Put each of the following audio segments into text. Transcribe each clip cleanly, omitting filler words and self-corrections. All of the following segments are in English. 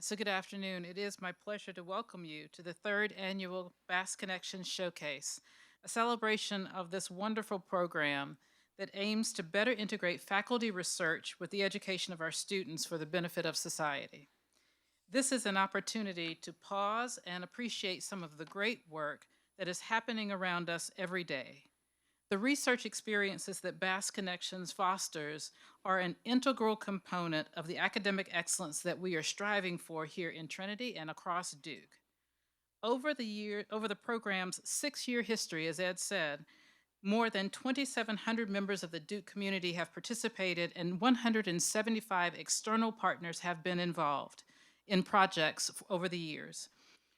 So good afternoon. It is my pleasure to welcome you to the third annual Bass Connections Showcase, a celebration of this wonderful program that aims to better integrate faculty research with the education of our students for the benefit of society. This is an opportunity to pause and appreciate some of the great work that is happening around us every day. The research experiences that Bass Connections fosters are an integral component of the academic excellence that we are striving for here in Trinity and across Duke. Over the program's 6-year history, as Ed said, more than 2,700 members of the Duke community have participated and 175 external partners have been involved in projects over the years.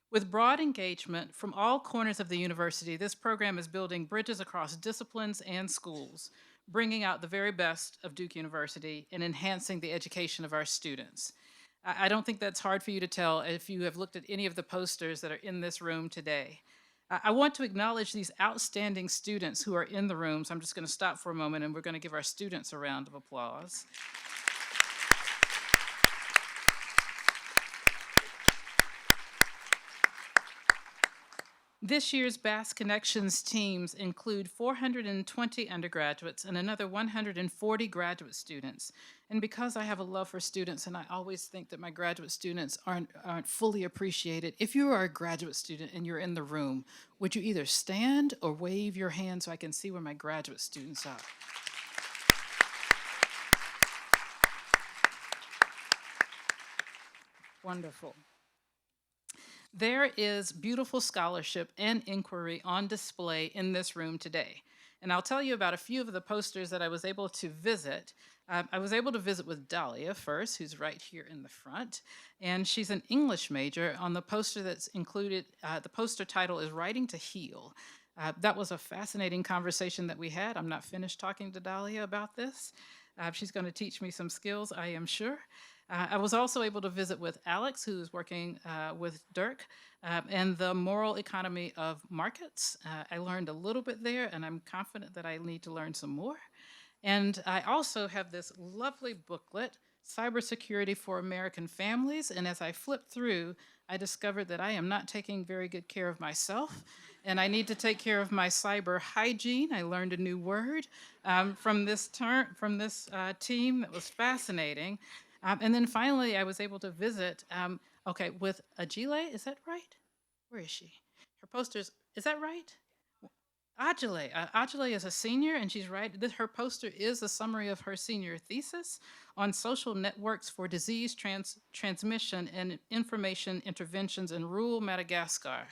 With broad engagement from all corners of the university, this program is building bridges across disciplines and schools, bringing out the very best of Duke University and enhancing the education of our students. I don't think that's hard for you to tell if you have looked at any of the posters that are in this room today. I want to acknowledge these outstanding students who are in the room, so I'm just going to stop for a moment and we're going to give our students a round of applause. This year's Bass Connections teams include 420 undergraduates and another 140 graduate students. And because I have a love for students and I always think that my graduate students aren't fully appreciated, if you are a graduate student and you're in the room, would you either stand or wave your hand so I can see where my graduate students are? Wonderful. There is beautiful scholarship and inquiry on display in this room today. And I'll tell you about a few of the posters that I was able to visit. I was able to visit with Dahlia first, who's right here in the front. And she's an English major. On the poster that's included, the poster title is Writing to Heal. That was a fascinating conversation that we had. I'm not finished talking to Dahlia about this. She's going to teach me some skills, I am sure. I was also able to visit with Alex, who's working with Dirk, and the moral economy of markets. I learned a little bit there, and I'm confident that I need to learn some more. And I also have this lovely booklet, Cybersecurity for American Families. And as I flipped through, I discovered that I am not taking very good care of myself, and I need to take care of my cyber hygiene. I learned a new word from this team that was fascinating. And then finally, I was able to visit, with Ajile. Is that right? Where is she? Her posters, is that right? Ajile. Ajile is a senior, and she's right. Her poster is a summary of her senior thesis on social networks for disease transmission and information interventions in rural Madagascar.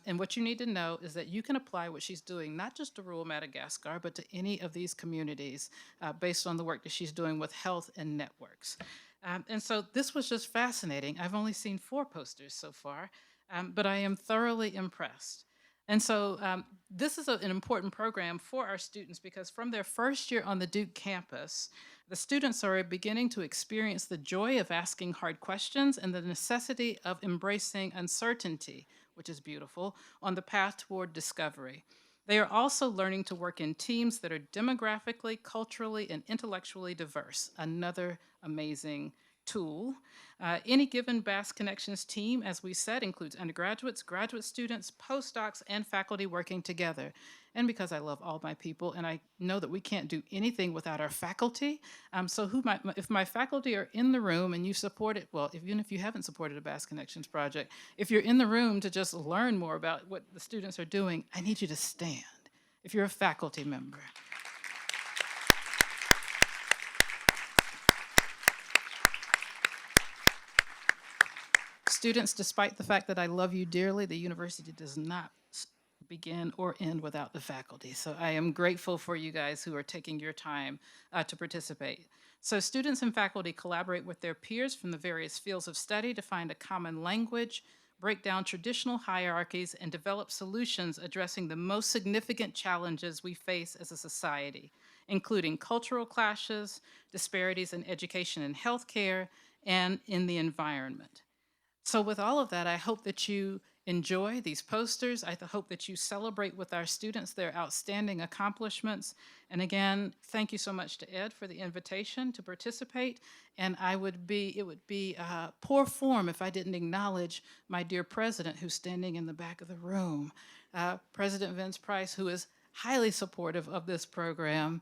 And what you need to know is that you can apply what she's doing, not just to rural Madagascar, but to any of these communities based on the work that she's doing with health and networks. And so this was just fascinating. I've only seen 4 posters so far, but I am thoroughly impressed. And so this is an important program for our students because from their first year on the Duke campus, the students are beginning to experience the joy of asking hard questions and the necessity of embracing uncertainty, which is beautiful, on the path toward discovery. They are also learning to work in teams that are demographically, culturally, and intellectually diverse, another amazing tool. Any given Bass Connections team, as we said, includes undergraduates, graduate students, postdocs, and faculty working together. And because I love all my people and I know that we can't do anything without our faculty, if my faculty are in the room and you support it, well, even if you haven't supported a Bass Connections project, if you're in the room to just learn more about what the students are doing, I need you to stand if you're a faculty member. Students, despite the fact that I love you dearly, the university does not begin or end without the faculty. So I am grateful for you guys who are taking your time to participate. So students and faculty collaborate with their peers from the various fields of study to find a common language, break down traditional hierarchies, and develop solutions addressing the most significant challenges we face as a society, including cultural clashes, disparities in education and healthcare, and in the environment. So with all of that, I hope that you enjoy these posters. I hope that you celebrate with our students their outstanding accomplishments. And again, thank you so much to Ed for the invitation to participate. And it would be poor form if I didn't acknowledge my dear president who's standing in the back of the room, President Vince Price, who is highly supportive of this program,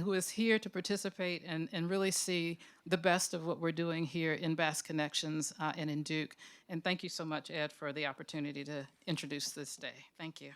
who is here to participate and really see the best of what we're doing here in Bass Connections and in Duke. And thank you so much, Ed, for the opportunity to introduce this day. Thank you.